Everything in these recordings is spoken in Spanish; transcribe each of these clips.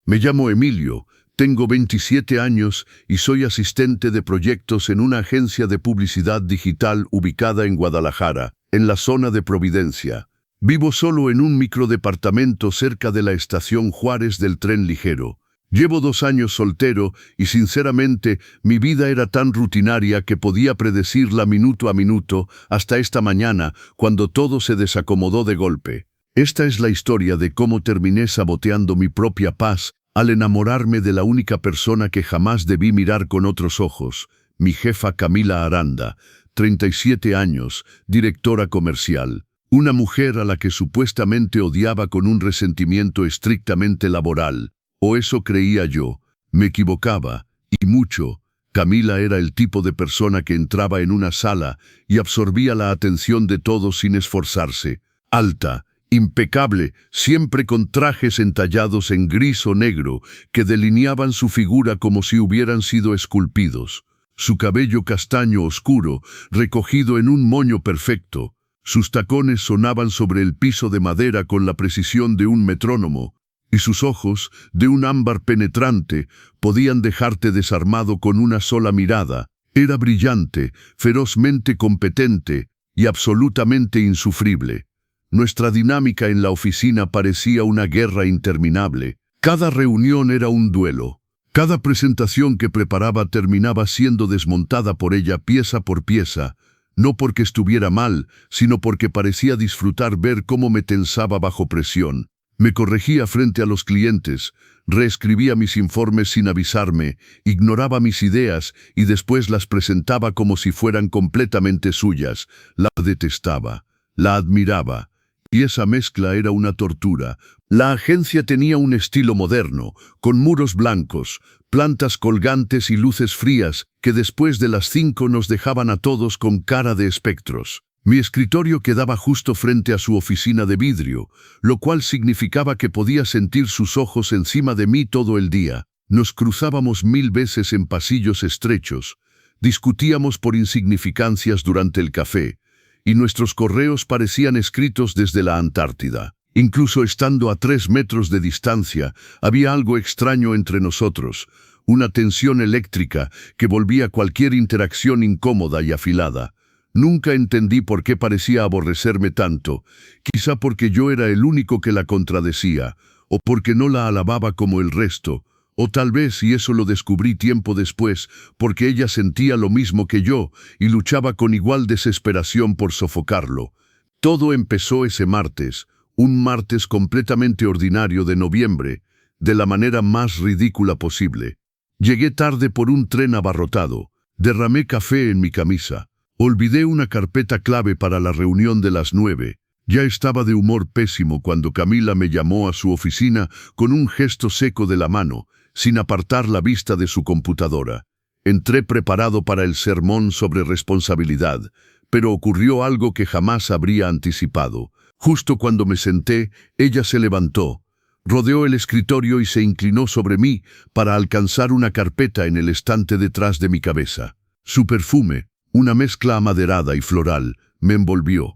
Me llamo Emilio, tengo 27 años y soy asistente de proyectos en una agencia de publicidad digital ubicada en Guadalajara, en la zona de Providencia. Vivo solo en un microdepartamento cerca de la estación Juárez del tren ligero. Llevo 2 años soltero y sinceramente mi vida era tan rutinaria que podía predecirla minuto a minuto hasta esta mañana cuando todo se desacomodó de golpe. Esta es la historia de cómo terminé saboteando mi propia paz al enamorarme de la única persona que jamás debí mirar con otros ojos, mi jefa Camila Aranda, 37 años, directora comercial. Una mujer a la que supuestamente odiaba con un resentimiento estrictamente laboral. O eso creía yo. Me equivocaba, y mucho. Camila era el tipo de persona que entraba en una sala y absorbía la atención de todos sin esforzarse. Alta, impecable, siempre con trajes entallados en gris o negro que delineaban su figura como si hubieran sido esculpidos. Su cabello castaño oscuro, recogido en un moño perfecto. Sus tacones sonaban sobre el piso de madera con la precisión de un metrónomo, y sus ojos, de un ámbar penetrante, podían dejarte desarmado con una sola mirada. Era brillante, ferozmente competente y absolutamente insufrible. Nuestra dinámica en la oficina parecía una guerra interminable. Cada reunión era un duelo. Cada presentación que preparaba terminaba siendo desmontada por ella pieza por pieza, no porque estuviera mal, sino porque parecía disfrutar ver cómo me tensaba bajo presión. Me corregía frente a los clientes, reescribía mis informes sin avisarme, ignoraba mis ideas y después las presentaba como si fueran completamente suyas. La detestaba, la admiraba, y esa mezcla era una tortura. La agencia tenía un estilo moderno, con muros blancos, plantas colgantes y luces frías que después de las 5 nos dejaban a todos con cara de espectros. Mi escritorio quedaba justo frente a su oficina de vidrio, lo cual significaba que podía sentir sus ojos encima de mí todo el día. Nos cruzábamos 1000 veces en pasillos estrechos, discutíamos por insignificancias durante el café, y nuestros correos parecían escritos desde la Antártida. Incluso estando a 3 metros de distancia, había algo extraño entre nosotros, una tensión eléctrica que volvía cualquier interacción incómoda y afilada. Nunca entendí por qué parecía aborrecerme tanto, quizá porque yo era el único que la contradecía, o porque no la alababa como el resto, o tal vez, y eso lo descubrí tiempo después, porque ella sentía lo mismo que yo y luchaba con igual desesperación por sofocarlo. Todo empezó ese martes, un martes completamente ordinario de noviembre, de la manera más ridícula posible. Llegué tarde por un tren abarrotado, derramé café en mi camisa. Olvidé una carpeta clave para la reunión de las 9. Ya estaba de humor pésimo cuando Camila me llamó a su oficina con un gesto seco de la mano, sin apartar la vista de su computadora. Entré preparado para el sermón sobre responsabilidad, pero ocurrió algo que jamás habría anticipado. Justo cuando me senté, ella se levantó, rodeó el escritorio y se inclinó sobre mí para alcanzar una carpeta en el estante detrás de mi cabeza. Su perfume, una mezcla amaderada y floral, me envolvió.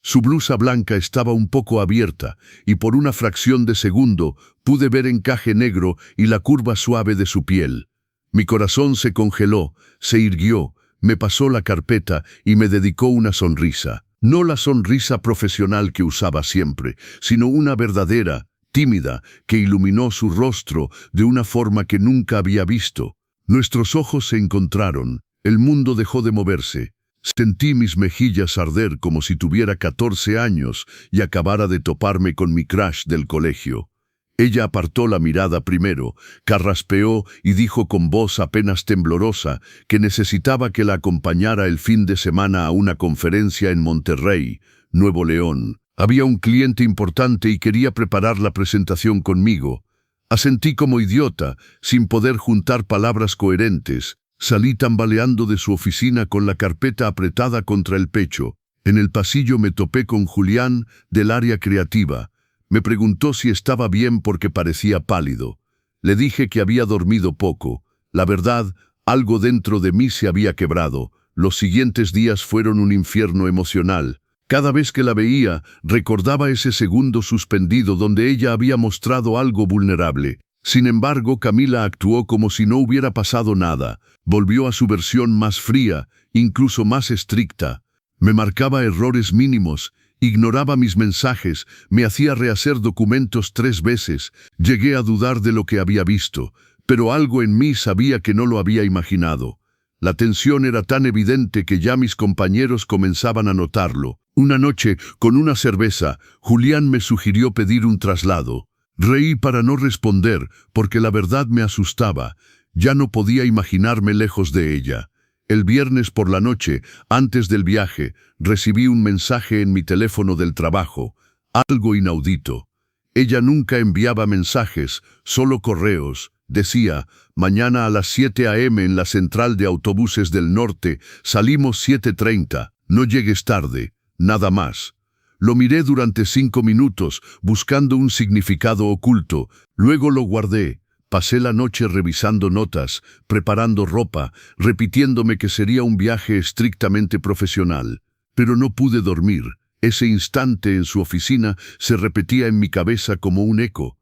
Su blusa blanca estaba un poco abierta y por una fracción de segundo pude ver encaje negro y la curva suave de su piel. Mi corazón se congeló, se irguió, me pasó la carpeta y me dedicó una sonrisa. No la sonrisa profesional que usaba siempre, sino una verdadera, tímida, que iluminó su rostro de una forma que nunca había visto. Nuestros ojos se encontraron. El mundo dejó de moverse. Sentí mis mejillas arder como si tuviera 14 años y acabara de toparme con mi crush del colegio. Ella apartó la mirada primero, carraspeó y dijo con voz apenas temblorosa que necesitaba que la acompañara el fin de semana a una conferencia en Monterrey, Nuevo León. Había un cliente importante y quería preparar la presentación conmigo. Asentí como idiota, sin poder juntar palabras coherentes. Salí tambaleando de su oficina con la carpeta apretada contra el pecho. En el pasillo me topé con Julián, del área creativa. Me preguntó si estaba bien porque parecía pálido. Le dije que había dormido poco. La verdad, algo dentro de mí se había quebrado. Los siguientes días fueron un infierno emocional. Cada vez que la veía, recordaba ese segundo suspendido donde ella había mostrado algo vulnerable. Sin embargo, Camila actuó como si no hubiera pasado nada. Volvió a su versión más fría, incluso más estricta. Me marcaba errores mínimos, ignoraba mis mensajes, me hacía rehacer documentos 3 veces. Llegué a dudar de lo que había visto, pero algo en mí sabía que no lo había imaginado. La tensión era tan evidente que ya mis compañeros comenzaban a notarlo. Una noche, con una cerveza, Julián me sugirió pedir un traslado. Reí para no responder, porque la verdad me asustaba. Ya no podía imaginarme lejos de ella. El viernes por la noche, antes del viaje, recibí un mensaje en mi teléfono del trabajo. Algo inaudito. Ella nunca enviaba mensajes, solo correos. Decía: mañana a las 7 a.m. en la central de autobuses del norte, salimos 7:30, no llegues tarde, nada más. Lo miré durante 5 minutos, buscando un significado oculto, luego lo guardé. Pasé la noche revisando notas, preparando ropa, repitiéndome que sería un viaje estrictamente profesional. Pero no pude dormir. Ese instante en su oficina se repetía en mi cabeza como un eco.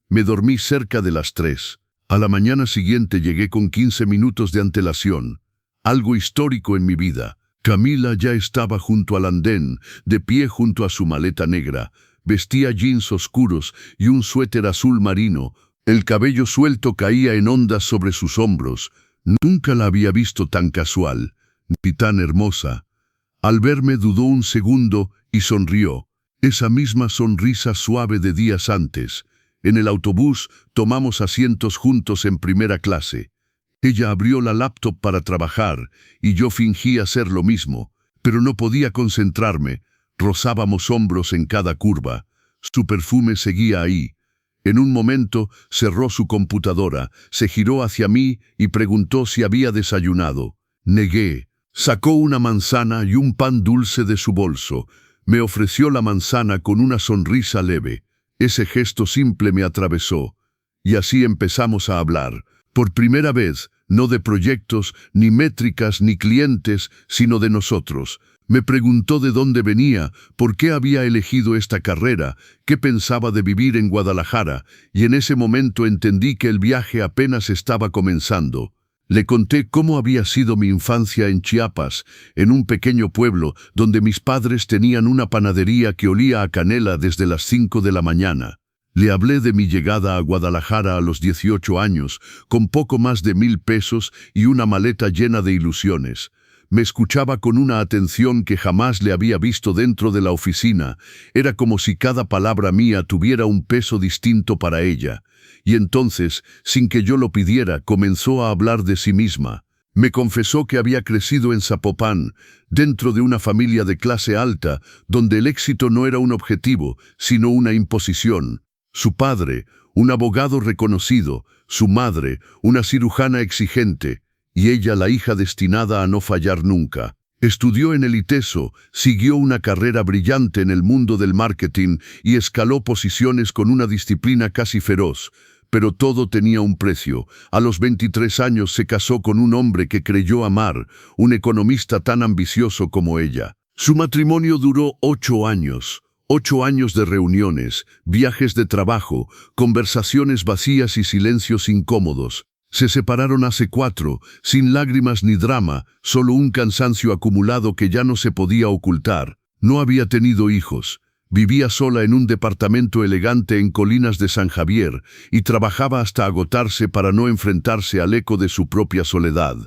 Me dormí cerca de las 3. A la mañana siguiente llegué con 15 minutos de antelación. Algo histórico en mi vida. Camila ya estaba junto al andén, de pie junto a su maleta negra. Vestía jeans oscuros y un suéter azul marino. El cabello suelto caía en ondas sobre sus hombros. Nunca la había visto tan casual, ni tan hermosa. Al verme dudó un segundo y sonrió. Esa misma sonrisa suave de días antes. En el autobús tomamos asientos juntos en primera clase. Ella abrió la laptop para trabajar y yo fingí hacer lo mismo, pero no podía concentrarme. Rozábamos hombros en cada curva. Su perfume seguía ahí. En un momento cerró su computadora, se giró hacia mí y preguntó si había desayunado. Negué. Sacó una manzana y un pan dulce de su bolso. Me ofreció la manzana con una sonrisa leve. Ese gesto simple me atravesó. Y así empezamos a hablar. Por primera vez, no de proyectos, ni métricas, ni clientes, sino de nosotros. Me preguntó de dónde venía, por qué había elegido esta carrera, qué pensaba de vivir en Guadalajara, y en ese momento entendí que el viaje apenas estaba comenzando. Le conté cómo había sido mi infancia en Chiapas, en un pequeño pueblo donde mis padres tenían una panadería que olía a canela desde las 5 de la mañana. Le hablé de mi llegada a Guadalajara a los 18 años, con poco más de 1,000 pesos y una maleta llena de ilusiones. Me escuchaba con una atención que jamás le había visto dentro de la oficina. Era como si cada palabra mía tuviera un peso distinto para ella. Y entonces, sin que yo lo pidiera, comenzó a hablar de sí misma. Me confesó que había crecido en Zapopan, dentro de una familia de clase alta, donde el éxito no era un objetivo, sino una imposición. Su padre, un abogado reconocido, su madre, una cirujana exigente, y ella la hija destinada a no fallar nunca. Estudió en el ITESO, siguió una carrera brillante en el mundo del marketing y escaló posiciones con una disciplina casi feroz. Pero todo tenía un precio. A los 23 años se casó con un hombre que creyó amar, un economista tan ambicioso como ella. Su matrimonio duró 8 años. 8 años de reuniones, viajes de trabajo, conversaciones vacías y silencios incómodos. Se separaron hace 4, sin lágrimas ni drama, solo un cansancio acumulado que ya no se podía ocultar. No había tenido hijos. Vivía sola en un departamento elegante en Colinas de San Javier y trabajaba hasta agotarse para no enfrentarse al eco de su propia soledad.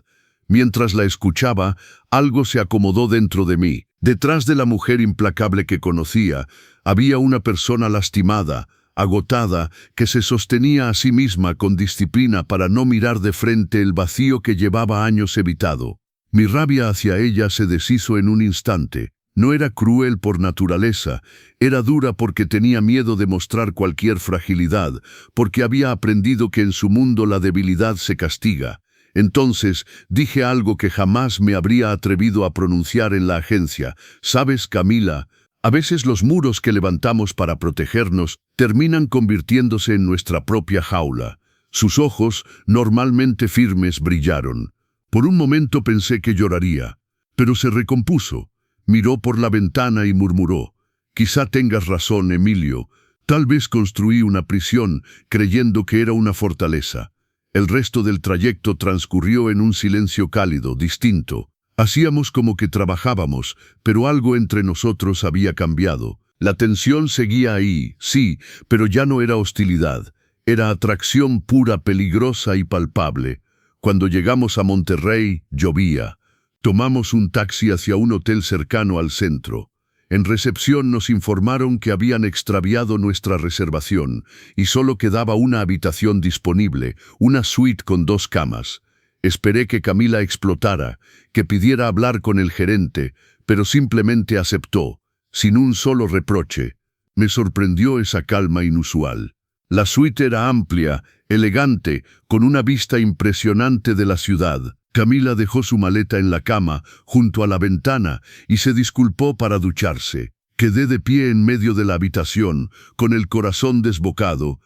Mientras la escuchaba, algo se acomodó dentro de mí. Detrás de la mujer implacable que conocía, había una persona lastimada, agotada, que se sostenía a sí misma con disciplina para no mirar de frente el vacío que llevaba años evitado. Mi rabia hacia ella se deshizo en un instante. No era cruel por naturaleza, era dura porque tenía miedo de mostrar cualquier fragilidad, porque había aprendido que en su mundo la debilidad se castiga. Entonces dije algo que jamás me habría atrevido a pronunciar en la agencia. ¿Sabes, Camila? A veces los muros que levantamos para protegernos terminan convirtiéndose en nuestra propia jaula. Sus ojos, normalmente firmes, brillaron. Por un momento pensé que lloraría, pero se recompuso. Miró por la ventana y murmuró: «Quizá tengas razón, Emilio. Tal vez construí una prisión creyendo que era una fortaleza. El resto del trayecto transcurrió en un silencio cálido, distinto. Hacíamos como que trabajábamos, pero algo entre nosotros había cambiado. La tensión seguía ahí, sí, pero ya no era hostilidad. Era atracción pura, peligrosa y palpable. Cuando llegamos a Monterrey, llovía. Tomamos un taxi hacia un hotel cercano al centro. En recepción nos informaron que habían extraviado nuestra reservación y solo quedaba una habitación disponible, una suite con 2 camas. Esperé que Camila explotara, que pidiera hablar con el gerente, pero simplemente aceptó, sin un solo reproche. Me sorprendió esa calma inusual. La suite era amplia, elegante, con una vista impresionante de la ciudad. Camila dejó su maleta en la cama, junto a la ventana, y se disculpó para ducharse. Quedé de pie en medio de la habitación, con el corazón desbocado.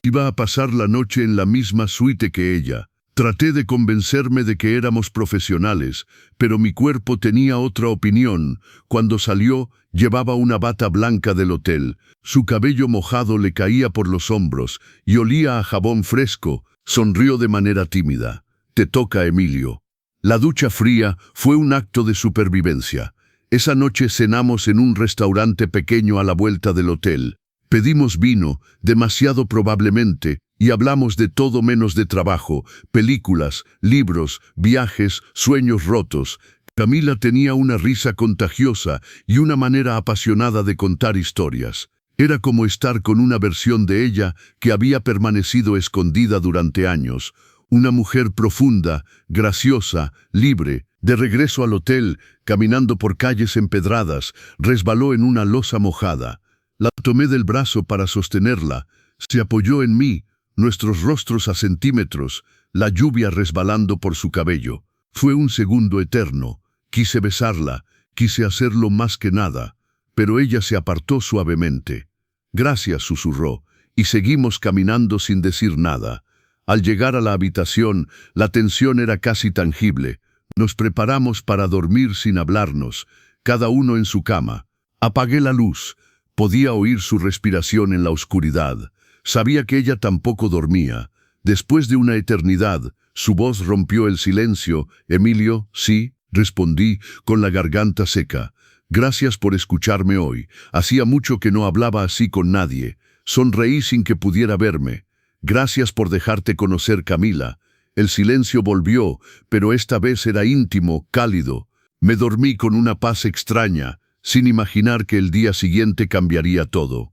Iba a pasar la noche en la misma suite que ella. Traté de convencerme de que éramos profesionales, pero mi cuerpo tenía otra opinión. Cuando salió, llevaba una bata blanca del hotel. Su cabello mojado le caía por los hombros y olía a jabón fresco. Sonrió de manera tímida. «Te toca, Emilio». La ducha fría fue un acto de supervivencia. Esa noche cenamos en un restaurante pequeño a la vuelta del hotel. Pedimos vino, demasiado probablemente, y hablamos de todo menos de trabajo, películas, libros, viajes, sueños rotos. Camila tenía una risa contagiosa y una manera apasionada de contar historias. Era como estar con una versión de ella que había permanecido escondida durante años. Una mujer profunda, graciosa, libre. De regreso al hotel, caminando por calles empedradas, resbaló en una losa mojada. La tomé del brazo para sostenerla. Se apoyó en mí, nuestros rostros a centímetros, la lluvia resbalando por su cabello. Fue un segundo eterno. Quise besarla, quise hacerlo más que nada, pero ella se apartó suavemente. «Gracias», susurró, y seguimos caminando sin decir nada. Al llegar a la habitación, la tensión era casi tangible. Nos preparamos para dormir sin hablarnos, cada uno en su cama. Apagué la luz. Podía oír su respiración en la oscuridad. Sabía que ella tampoco dormía. Después de una eternidad, su voz rompió el silencio. «Emilio». «Sí», respondí, con la garganta seca. «Gracias por escucharme hoy. Hacía mucho que no hablaba así con nadie». Sonreí sin que pudiera verme. «Gracias por dejarte conocer, Camila». El silencio volvió, pero esta vez era íntimo, cálido. Me dormí con una paz extraña, sin imaginar que el día siguiente cambiaría todo.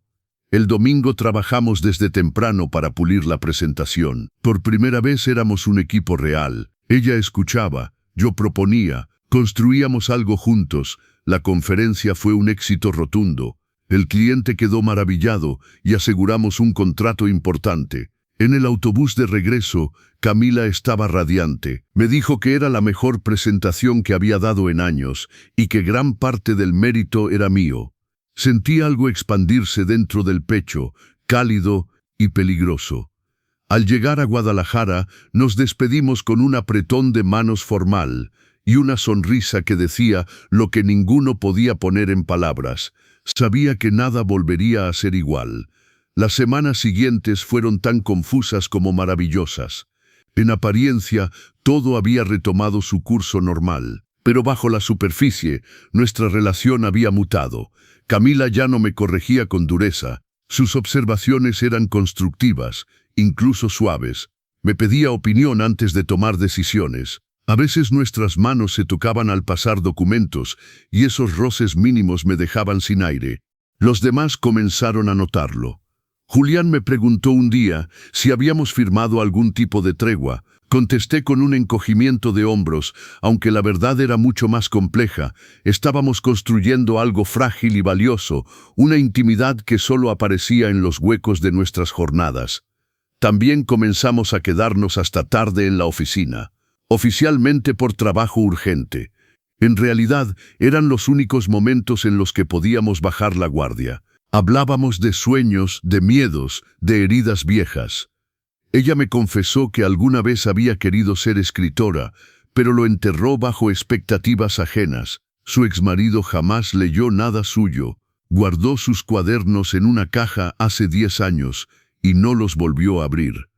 El domingo trabajamos desde temprano para pulir la presentación. Por primera vez éramos un equipo real. Ella escuchaba, yo proponía, construíamos algo juntos. La conferencia fue un éxito rotundo. El cliente quedó maravillado y aseguramos un contrato importante. En el autobús de regreso, Camila estaba radiante. Me dijo que era la mejor presentación que había dado en años y que gran parte del mérito era mío. Sentí algo expandirse dentro del pecho, cálido y peligroso. Al llegar a Guadalajara, nos despedimos con un apretón de manos formal y una sonrisa que decía lo que ninguno podía poner en palabras. Sabía que nada volvería a ser igual. Las semanas siguientes fueron tan confusas como maravillosas. En apariencia, todo había retomado su curso normal. Pero bajo la superficie, nuestra relación había mutado. Camila ya no me corregía con dureza. Sus observaciones eran constructivas, incluso suaves. Me pedía opinión antes de tomar decisiones. A veces nuestras manos se tocaban al pasar documentos, y esos roces mínimos me dejaban sin aire. Los demás comenzaron a notarlo. Julián me preguntó un día si habíamos firmado algún tipo de tregua. Contesté con un encogimiento de hombros, aunque la verdad era mucho más compleja. Estábamos construyendo algo frágil y valioso, una intimidad que solo aparecía en los huecos de nuestras jornadas. También comenzamos a quedarnos hasta tarde en la oficina, oficialmente por trabajo urgente. En realidad, eran los únicos momentos en los que podíamos bajar la guardia. Hablábamos de sueños, de miedos, de heridas viejas. Ella me confesó que alguna vez había querido ser escritora, pero lo enterró bajo expectativas ajenas. Su exmarido jamás leyó nada suyo. Guardó sus cuadernos en una caja hace 10 años y no los volvió a abrir.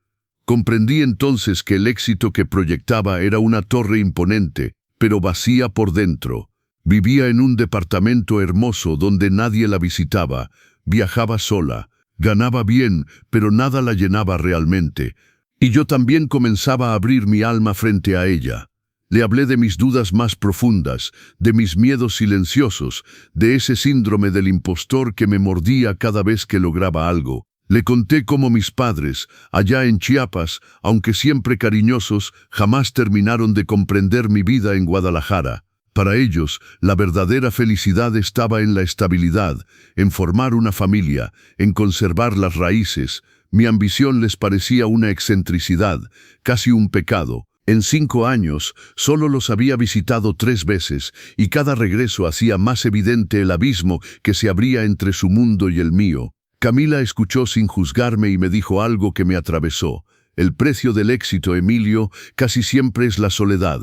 Comprendí entonces que el éxito que proyectaba era una torre imponente, pero vacía por dentro. Vivía en un departamento hermoso donde nadie la visitaba, viajaba sola, ganaba bien, pero nada la llenaba realmente. Y yo también comenzaba a abrir mi alma frente a ella. Le hablé de mis dudas más profundas, de mis miedos silenciosos, de ese síndrome del impostor que me mordía cada vez que lograba algo. Le conté cómo mis padres, allá en Chiapas, aunque siempre cariñosos, jamás terminaron de comprender mi vida en Guadalajara. Para ellos, la verdadera felicidad estaba en la estabilidad, en formar una familia, en conservar las raíces. Mi ambición les parecía una excentricidad, casi un pecado. En 5 años, solo los había visitado 3 veces, y cada regreso hacía más evidente el abismo que se abría entre su mundo y el mío. Camila escuchó sin juzgarme y me dijo algo que me atravesó. El precio del éxito, Emilio, casi siempre es la soledad.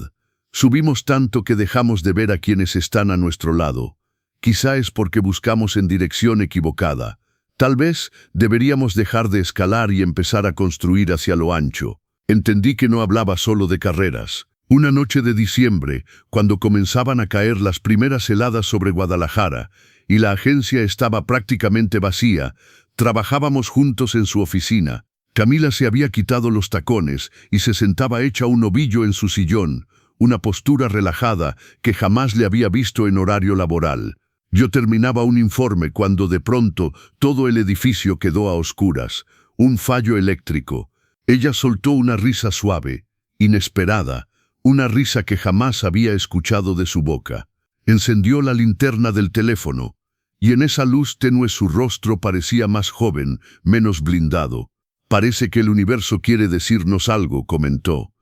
Subimos tanto que dejamos de ver a quienes están a nuestro lado. Quizá es porque buscamos en dirección equivocada. Tal vez deberíamos dejar de escalar y empezar a construir hacia lo ancho. Entendí que no hablaba solo de carreras. Una noche de diciembre, cuando comenzaban a caer las primeras heladas sobre Guadalajara y la agencia estaba prácticamente vacía, trabajábamos juntos en su oficina. Camila se había quitado los tacones y se sentaba hecha un ovillo en su sillón, una postura relajada que jamás le había visto en horario laboral. Yo terminaba un informe cuando de pronto todo el edificio quedó a oscuras. Un fallo eléctrico. Ella soltó una risa suave, inesperada, una risa que jamás había escuchado de su boca. Encendió la linterna del teléfono, y en esa luz tenue su rostro parecía más joven, menos blindado. «Parece que el universo quiere decirnos algo», comentó.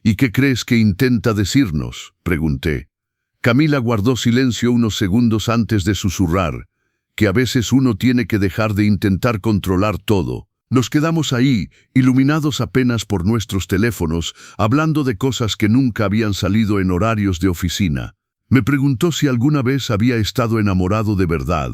«¿Y qué crees que intenta decirnos?», pregunté. Camila guardó silencio unos segundos antes de susurrar, que a veces uno tiene que dejar de intentar controlar todo. Nos quedamos ahí, iluminados apenas por nuestros teléfonos, hablando de cosas que nunca habían salido en horarios de oficina. Me preguntó si alguna vez había estado enamorado de verdad.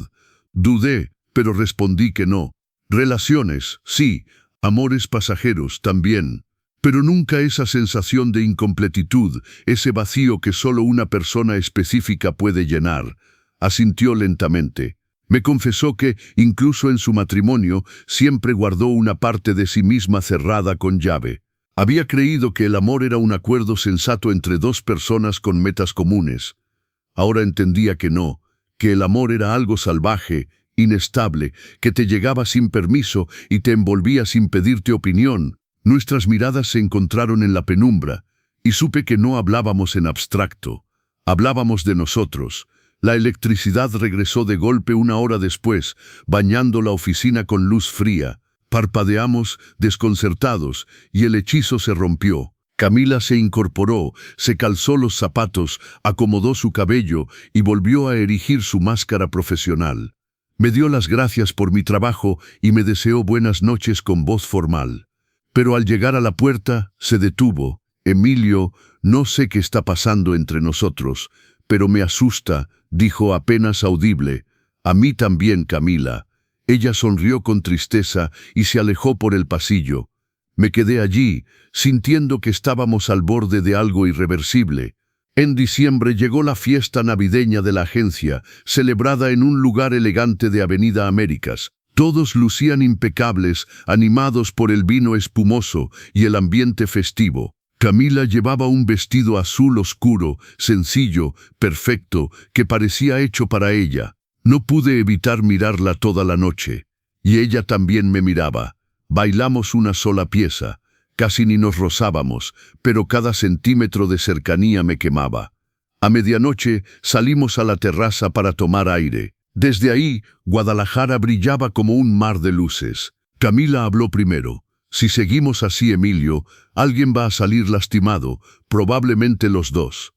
Dudé, pero respondí que no. Relaciones, sí, amores pasajeros también. Pero nunca esa sensación de incompletitud, ese vacío que solo una persona específica puede llenar. Asintió lentamente. Me confesó que, incluso en su matrimonio, siempre guardó una parte de sí misma cerrada con llave. Había creído que el amor era un acuerdo sensato entre 2 personas con metas comunes. Ahora entendía que no, que el amor era algo salvaje, inestable, que te llegaba sin permiso y te envolvía sin pedirte opinión. Nuestras miradas se encontraron en la penumbra, y supe que no hablábamos en abstracto. Hablábamos de nosotros. La electricidad regresó de golpe 1 hora después, bañando la oficina con luz fría. Parpadeamos, desconcertados, y el hechizo se rompió. Camila se incorporó, se calzó los zapatos, acomodó su cabello y volvió a erigir su máscara profesional. Me dio las gracias por mi trabajo y me deseó buenas noches con voz formal. Pero al llegar a la puerta, se detuvo. «Emilio, no sé qué está pasando entre nosotros, pero me asusta», dijo apenas audible. «A mí también, Camila». Ella sonrió con tristeza y se alejó por el pasillo. Me quedé allí, sintiendo que estábamos al borde de algo irreversible. En diciembre llegó la fiesta navideña de la agencia, celebrada en un lugar elegante de Avenida Américas. Todos lucían impecables, animados por el vino espumoso y el ambiente festivo. Camila llevaba un vestido azul oscuro, sencillo, perfecto, que parecía hecho para ella. No pude evitar mirarla toda la noche. Y ella también me miraba. Bailamos una sola pieza. Casi ni nos rozábamos, pero cada centímetro de cercanía me quemaba. A medianoche salimos a la terraza para tomar aire. Desde ahí, Guadalajara brillaba como un mar de luces. Camila habló primero. «Si seguimos así, Emilio, alguien va a salir lastimado, probablemente los 2.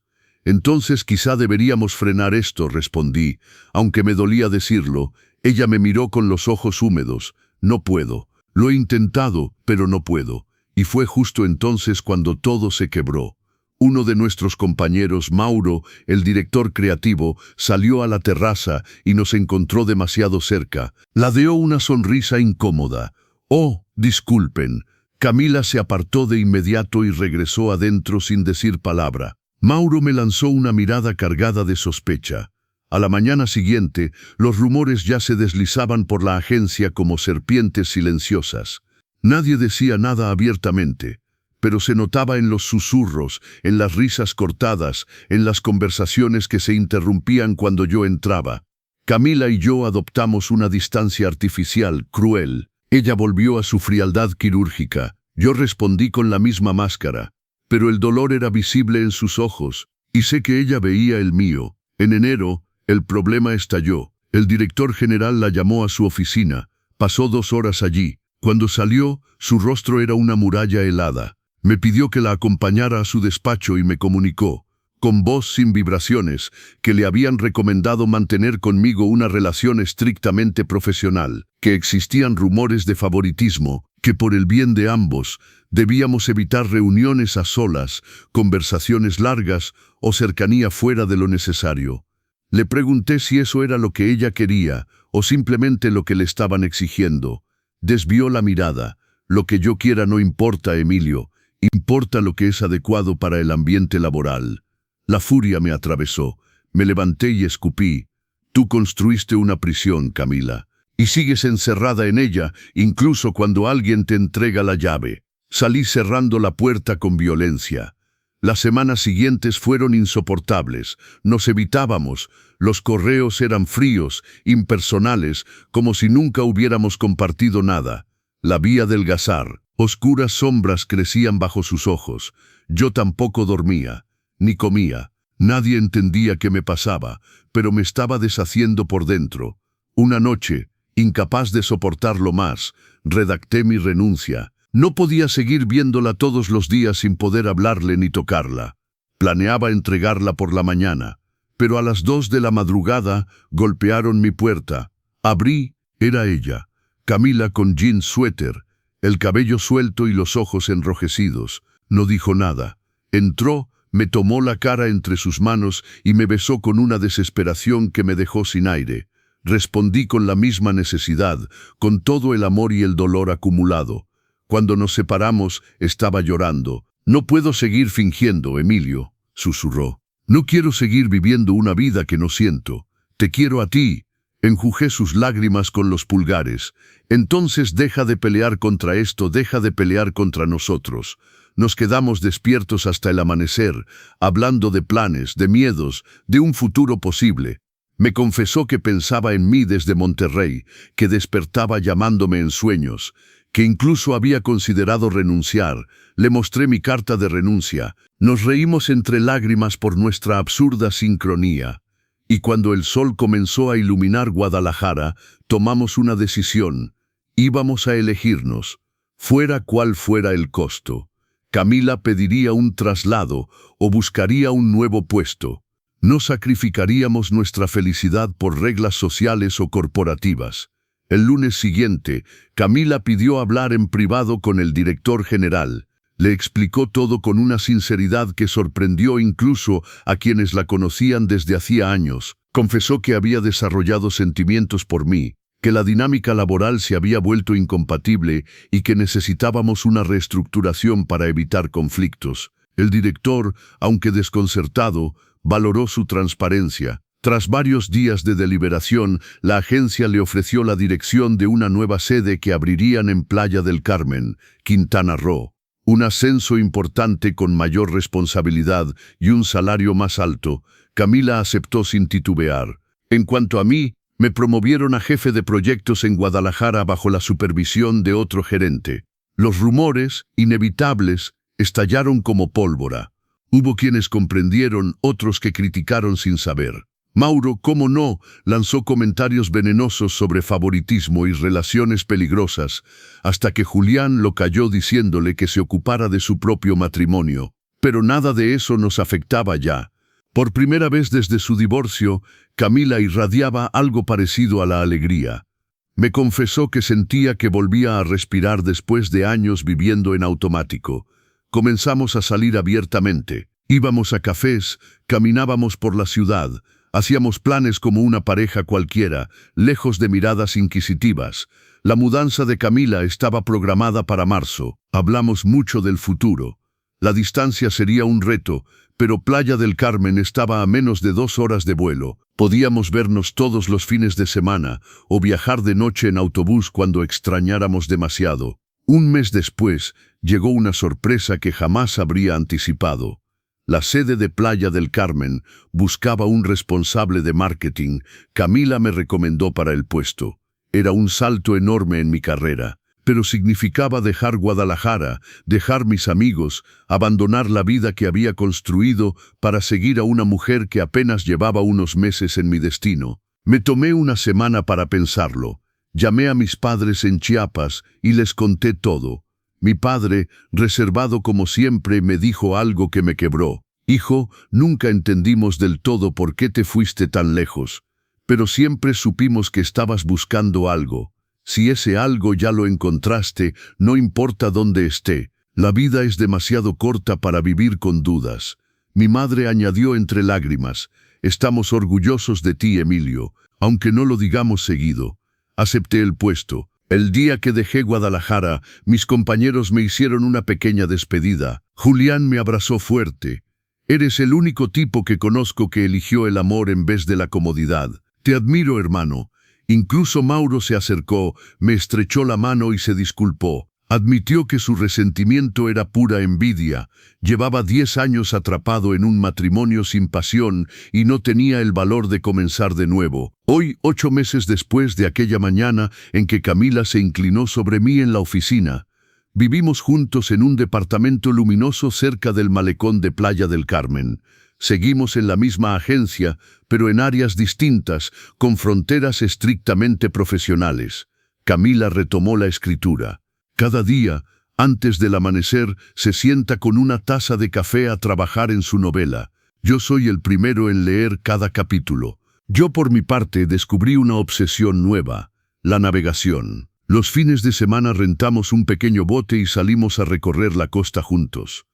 Entonces quizá deberíamos frenar esto», respondí. Aunque me dolía decirlo, ella me miró con los ojos húmedos. «No puedo. Lo he intentado, pero no puedo». Y fue justo entonces cuando todo se quebró. Uno de nuestros compañeros, Mauro, el director creativo, salió a la terraza y nos encontró demasiado cerca. Ladeó una sonrisa incómoda. «Oh, disculpen». Camila se apartó de inmediato y regresó adentro sin decir palabra. Mauro me lanzó una mirada cargada de sospecha. A la mañana siguiente, los rumores ya se deslizaban por la agencia como serpientes silenciosas. Nadie decía nada abiertamente, pero se notaba en los susurros, en las risas cortadas, en las conversaciones que se interrumpían cuando yo entraba. Camila y yo adoptamos una distancia artificial, cruel. Ella volvió a su frialdad quirúrgica. Yo respondí con la misma máscara, pero el dolor era visible en sus ojos, y sé que ella veía el mío. En enero, el problema estalló. El director general la llamó a su oficina. Pasó 2 horas allí. Cuando salió, su rostro era una muralla helada. Me pidió que la acompañara a su despacho y me comunicó, con voz sin vibraciones, que le habían recomendado mantener conmigo una relación estrictamente profesional, que existían rumores de favoritismo, que por el bien de ambos debíamos evitar reuniones a solas, conversaciones largas o cercanía fuera de lo necesario. Le pregunté si eso era lo que ella quería o simplemente lo que le estaban exigiendo. Desvió la mirada. Lo que yo quiera no importa, Emilio. Importa lo que es adecuado para el ambiente laboral. La furia me atravesó. Me levanté y escupí. Tú construiste una prisión, Camila, y sigues encerrada en ella, incluso cuando alguien te entrega la llave. Salí cerrando la puerta con violencia. Las semanas siguientes fueron insoportables. Nos evitábamos. Los correos eran fríos, impersonales, como si nunca hubiéramos compartido nada. La vi adelgazar. Oscuras sombras crecían bajo sus ojos. Yo tampoco dormía, ni comía. Nadie entendía qué me pasaba, pero me estaba deshaciendo por dentro. Una noche, incapaz de soportarlo más, redacté mi renuncia. No podía seguir viéndola todos los días sin poder hablarle ni tocarla. Planeaba entregarla por la mañana, pero a las 2 de la madrugada golpearon mi puerta. Abrí, era ella, Camila con jean suéter, el cabello suelto y los ojos enrojecidos. No dijo nada. Entró, me tomó la cara entre sus manos y me besó con una desesperación que me dejó sin aire. Respondí con la misma necesidad, con todo el amor y el dolor acumulado. Cuando nos separamos, estaba llorando. «No puedo seguir fingiendo, Emilio», susurró. «No quiero seguir viviendo una vida que no siento. Te quiero a ti». Enjugé sus lágrimas con los pulgares. «Entonces deja de pelear contra esto, deja de pelear contra nosotros». Nos quedamos despiertos hasta el amanecer, hablando de planes, de miedos, de un futuro posible. Me confesó que pensaba en mí desde Monterrey, que despertaba llamándome en sueños, que incluso había considerado renunciar. Le mostré mi carta de renuncia. Nos reímos entre lágrimas por nuestra absurda sincronía. Y cuando el sol comenzó a iluminar Guadalajara, tomamos una decisión. Íbamos a elegirnos, fuera cual fuera el costo. Camila pediría un traslado o buscaría un nuevo puesto. No sacrificaríamos nuestra felicidad por reglas sociales o corporativas. El lunes siguiente, Camila pidió hablar en privado con el director general. Le explicó todo con una sinceridad que sorprendió incluso a quienes la conocían desde hacía años. Confesó que había desarrollado sentimientos por mí, que la dinámica laboral se había vuelto incompatible y que necesitábamos una reestructuración para evitar conflictos. El director, aunque desconcertado, valoró su transparencia. Tras varios días de deliberación, la agencia le ofreció la dirección de una nueva sede que abrirían en Playa del Carmen, Quintana Roo. Un ascenso importante con mayor responsabilidad y un salario más alto. Camila aceptó sin titubear. En cuanto a mí, me promovieron a jefe de proyectos en Guadalajara bajo la supervisión de otro gerente. Los rumores, inevitables, estallaron como pólvora. Hubo quienes comprendieron, otros que criticaron sin saber. Mauro, cómo no, lanzó comentarios venenosos sobre favoritismo y relaciones peligrosas, hasta que Julián lo calló diciéndole que se ocupara de su propio matrimonio. Pero nada de eso nos afectaba ya. Por primera vez desde su divorcio, Camila irradiaba algo parecido a la alegría. Me confesó que sentía que volvía a respirar después de años viviendo en automático. Comenzamos a salir abiertamente. Íbamos a cafés, caminábamos por la ciudad, hacíamos planes como una pareja cualquiera, lejos de miradas inquisitivas. La mudanza de Camila estaba programada para marzo. Hablamos mucho del futuro. La distancia sería un reto, pero Playa del Carmen estaba a menos de 2 horas de vuelo. Podíamos vernos todos los fines de semana o viajar de noche en autobús cuando extrañáramos demasiado. Un mes después, llegó una sorpresa que jamás habría anticipado. La sede de Playa del Carmen buscaba un responsable de marketing. Camila me recomendó para el puesto. Era un salto enorme en mi carrera, pero significaba dejar Guadalajara, dejar mis amigos, abandonar la vida que había construido para seguir a una mujer que apenas llevaba unos meses en mi destino. Me tomé una semana para pensarlo. Llamé a mis padres en Chiapas y les conté todo. Mi padre, reservado como siempre, me dijo algo que me quebró. Hijo, nunca entendimos del todo por qué te fuiste tan lejos, pero siempre supimos que estabas buscando algo. Si ese algo ya lo encontraste, no importa dónde esté. La vida es demasiado corta para vivir con dudas. Mi madre añadió entre lágrimas, estamos orgullosos de ti, Emilio, aunque no lo digamos seguido. Acepté el puesto. El día que dejé Guadalajara, mis compañeros me hicieron una pequeña despedida. Julián me abrazó fuerte. Eres el único tipo que conozco que eligió el amor en vez de la comodidad. Te admiro, hermano. Incluso Mauro se acercó, me estrechó la mano y se disculpó. Admitió que su resentimiento era pura envidia. Llevaba 10 años atrapado en un matrimonio sin pasión y no tenía el valor de comenzar de nuevo. Hoy, 8 meses después de aquella mañana en que Camila se inclinó sobre mí en la oficina, vivimos juntos en un departamento luminoso cerca del malecón de Playa del Carmen. Seguimos en la misma agencia, pero en áreas distintas, con fronteras estrictamente profesionales. Camila retomó la escritura. Cada día, antes del amanecer, se sienta con una taza de café a trabajar en su novela. Yo soy el primero en leer cada capítulo. Yo, por mi parte, descubrí una obsesión nueva, la navegación. Los fines de semana rentamos un pequeño bote y salimos a recorrer la costa juntos.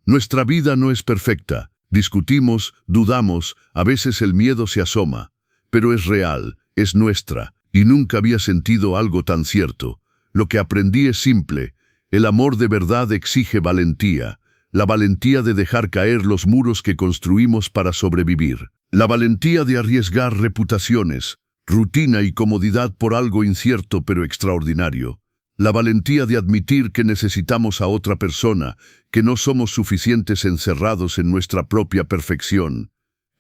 Nuestra vida no es perfecta. Discutimos, dudamos, a veces el miedo se asoma. Pero es real, es nuestra, y nunca había sentido algo tan cierto. Lo que aprendí es simple. El amor de verdad exige valentía. La valentía de dejar caer los muros que construimos para sobrevivir. La valentía de arriesgar reputaciones, rutina y comodidad por algo incierto pero extraordinario. La valentía de admitir que necesitamos a otra persona, que no somos suficientes encerrados en nuestra propia perfección.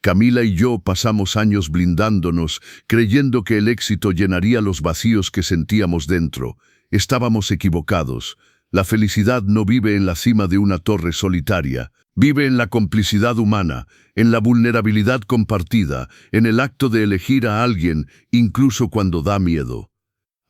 Camila y yo pasamos años blindándonos, creyendo que el éxito llenaría los vacíos que sentíamos dentro. Estábamos equivocados. La felicidad no vive en la cima de una torre solitaria. Vive en la complicidad humana, en la vulnerabilidad compartida, en el acto de elegir a alguien, incluso cuando da miedo.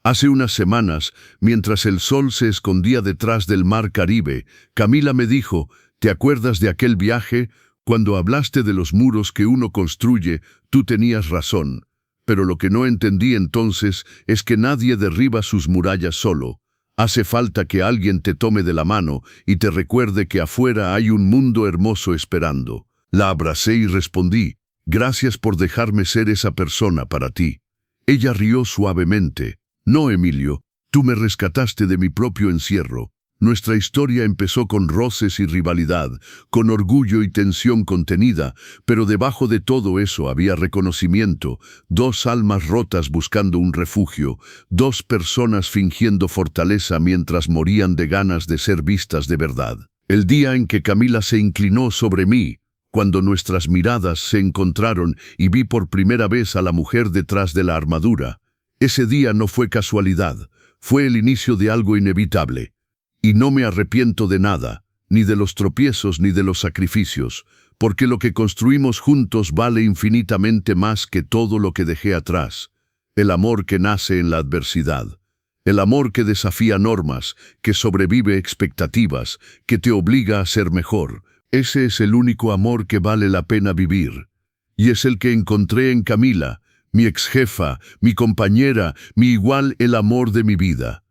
Hace unas semanas, mientras el sol se escondía detrás del mar Caribe, Camila me dijo, ¿te acuerdas de aquel viaje? Cuando hablaste de los muros que uno construye, tú tenías razón. Pero lo que no entendí entonces es que nadie derriba sus murallas solo. Hace falta que alguien te tome de la mano y te recuerde que afuera hay un mundo hermoso esperando. La abracé y respondí, gracias por dejarme ser esa persona para ti. Ella rió suavemente. No, Emilio, tú me rescataste de mi propio encierro. Nuestra historia empezó con roces y rivalidad, con orgullo y tensión contenida, pero debajo de todo eso había reconocimiento, 2 almas rotas buscando un refugio, 2 personas fingiendo fortaleza mientras morían de ganas de ser vistas de verdad. El día en que Camila se inclinó sobre mí, cuando nuestras miradas se encontraron y vi por primera vez a la mujer detrás de la armadura, ese día no fue casualidad, fue el inicio de algo inevitable. Y no me arrepiento de nada, ni de los tropiezos ni de los sacrificios, porque lo que construimos juntos vale infinitamente más que todo lo que dejé atrás. El amor que nace en la adversidad. El amor que desafía normas, que sobrevive expectativas, que te obliga a ser mejor. Ese es el único amor que vale la pena vivir. Y es el que encontré en Camila, mi exjefa, mi compañera, mi igual, el amor de mi vida.